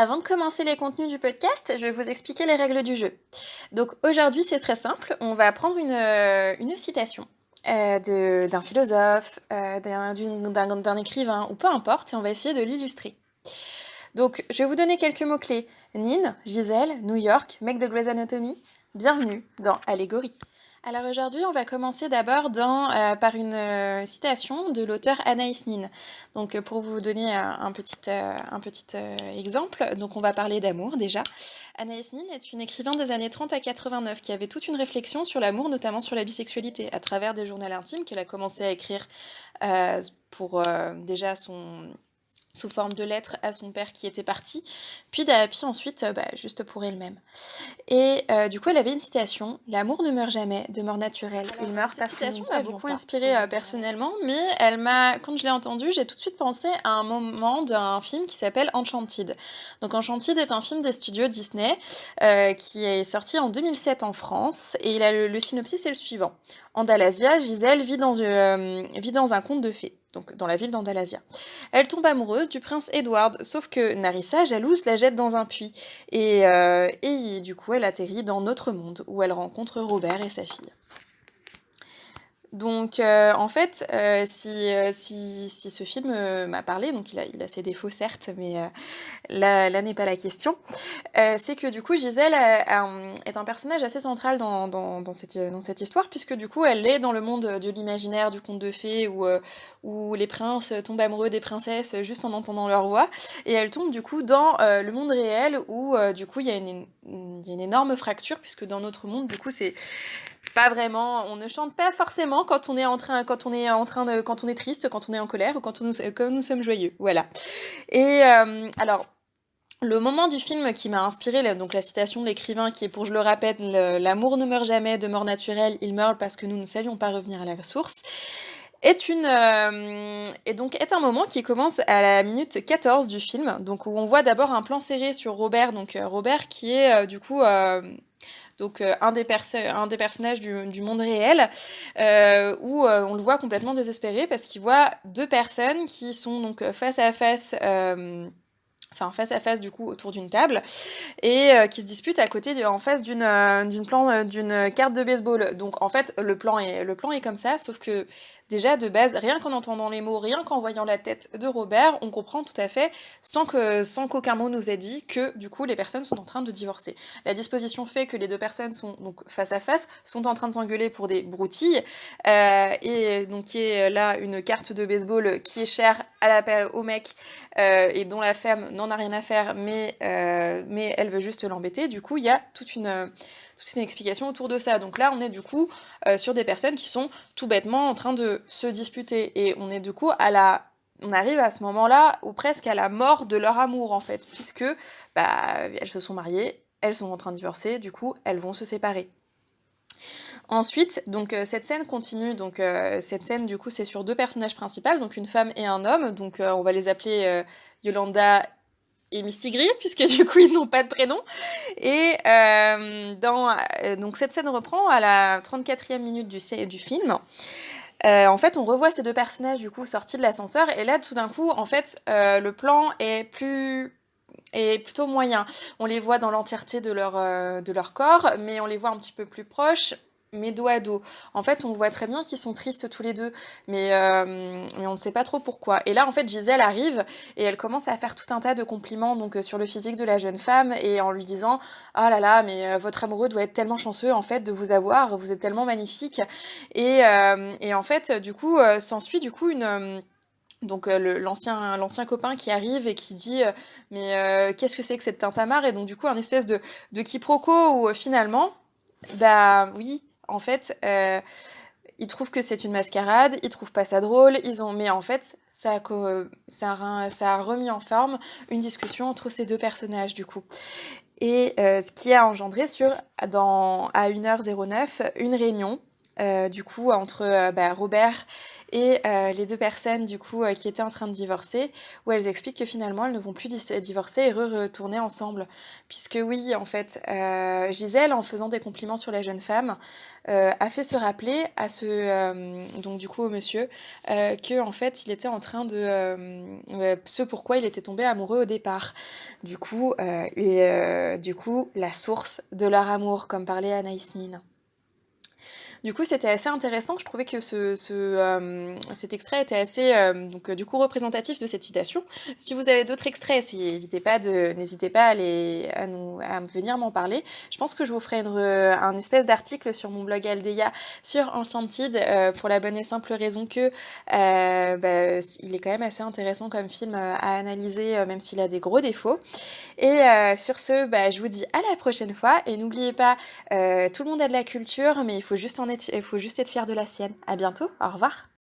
Avant de commencer les contenus du podcast, je vais vous expliquer les règles du jeu. Donc aujourd'hui, c'est très simple. On va prendre une citation d'un philosophe, d'un écrivain, ou peu importe, et on va essayer de l'illustrer. Donc, je vais vous donner quelques mots-clés. Nin, Gisèle, New York, mec de Grey's Anatomy. Bienvenue dans Allégorie. Alors aujourd'hui, on va commencer d'abord par une citation de l'auteur Anaïs Nin. Donc pour vous donner un petit exemple, donc on va parler d'amour déjà. Anaïs Nin est une écrivain des années 30 à 89 qui avait toute une réflexion sur l'amour, notamment sur la bisexualité, à travers des journaux intimes qu'elle a commencé à écrire pour déjà sous forme de lettres à son père qui était parti, puis ensuite juste pour elle-même. Et du coup, elle avait une citation: l'amour ne meurt jamais, de mort naturelle. Il meurt parce que citation m'a beaucoup inspirée personnellement, mais quand je l'ai entendue, j'ai tout de suite pensé à un moment d'un film qui s'appelle Enchanted. Donc Enchanted est un film des studios Disney qui est sorti en 2007 en France, et le synopsis est le suivant. Andalasia, Gisèle vit dans un conte de fées, donc dans la ville d'Andalasia. Elle tombe amoureuse du prince Edward, sauf que Narissa, jalouse, la jette dans un puits. Et du coup, elle atterrit dans notre monde, où elle rencontre Robert et sa fille. Donc, en fait, si ce film m'a parlé, donc il a ses défauts certes, mais là n'est pas la question, c'est que du coup Gisèle est un personnage assez central dans cette histoire, puisque du coup elle est dans le monde de l'imaginaire, du conte de fées, où les princes tombent amoureux des princesses juste en entendant leur voix, et elle tombe du coup dans le monde réel, où du coup il y a une énorme fracture, puisque dans notre monde, du coup, c'est pas vraiment, on ne chante pas forcément quand on est triste, quand on est en colère, ou quand nous sommes joyeux, voilà. Et alors, le moment du film qui m'a inspiré, donc la citation de l'écrivain, qui est, pour je le répète, l'amour ne meurt jamais, de mort naturelle, il meurt parce que nous ne savions pas revenir à la source, est un moment qui commence à la minute 14 du film, donc où on voit d'abord un plan serré sur Robert, donc Robert qui est un des personnages du monde réel, où on le voit complètement désespéré parce qu'il voit deux personnes qui sont donc face à face du coup autour d'une table, et qui se disputent en face d'une carte de baseball. Donc en fait le plan est comme ça, sauf que déjà de base, rien qu'en entendant les mots, rien qu'en voyant la tête de Robert, on comprend tout à fait, sans qu'aucun mot nous ait dit, que du coup les personnes sont en train de divorcer. La disposition fait que les deux personnes sont donc face à face, sont en train de s'engueuler pour des broutilles, et donc qui est là une carte de baseball qui est chère au mec, et dont la femme n'en a rien à faire, mais elle veut juste l'embêter. Du coup, il y a toute une explication autour de ça. Donc là, on est du coup sur des personnes qui sont tout bêtement en train de se disputer. Et on est du coup on arrive à ce moment-là, ou presque à la mort de leur amour, en fait, puisque elles se sont mariées, elles sont en train de divorcer, du coup, elles vont se séparer. Ensuite, donc cette scène continue. Donc cette scène, du coup, c'est sur deux personnages principaux, donc une femme et un homme. Donc on va les appeler Yolanda et Misty Gris, puisque du coup ils n'ont pas de prénom. Et donc cette scène reprend à la 34e minute du film. En fait, on revoit ces deux personnages du coup sortis de l'ascenseur, et là tout d'un coup, en fait, le plan est plutôt moyen. On les voit dans l'entièreté de leur corps, mais on les voit un petit peu plus proches, mais dos à dos. En fait, on voit très bien qu'ils sont tristes tous les deux, mais on ne sait pas trop pourquoi. Et là, en fait, Gisèle arrive, et elle commence à faire tout un tas de compliments donc sur le physique de la jeune femme, et en lui disant: oh là là, mais votre amoureux doit être tellement chanceux en fait de vous avoir, vous êtes tellement magnifique. Et en fait, du coup, s'ensuit du coup l'ancien copain qui arrive et qui dit mais qu'est-ce que c'est que cette tintamarre, et donc du coup un espèce de quiproquo où finalement bah oui, en fait ils trouvent que c'est une mascarade, ils trouvent pas ça drôle, mais en fait ça a remis en forme une discussion entre ces deux personnages du coup, et ce qui a engendré à 1h09 une réunion du coup entre Robert et les deux personnes du coup qui étaient en train de divorcer, où elles expliquent que finalement elles ne vont plus divorcer et retourner ensemble. Puisque oui, en fait, Gisèle, en faisant des compliments sur la jeune femme, a fait se rappeler à donc du coup au monsieur, que en fait il était en train de ce pourquoi il était tombé amoureux au départ. Du coup la source de leur amour, comme parlait Anaïs Nin. Du coup, c'était assez intéressant. Je trouvais que cet extrait était assez du coup représentatif de cette citation. Si vous avez d'autres extraits, n'hésitez pas à venir m'en parler. Je pense que je vous ferai un espèce d'article sur mon blog Aldeia sur Enchanted pour la bonne et simple raison que il est quand même assez intéressant comme film à analyser, même s'il a des gros défauts. Et sur ce, je vous dis à la prochaine fois et n'oubliez pas, tout le monde a de la culture, mais il faut juste être fier de la sienne. À bientôt, au revoir.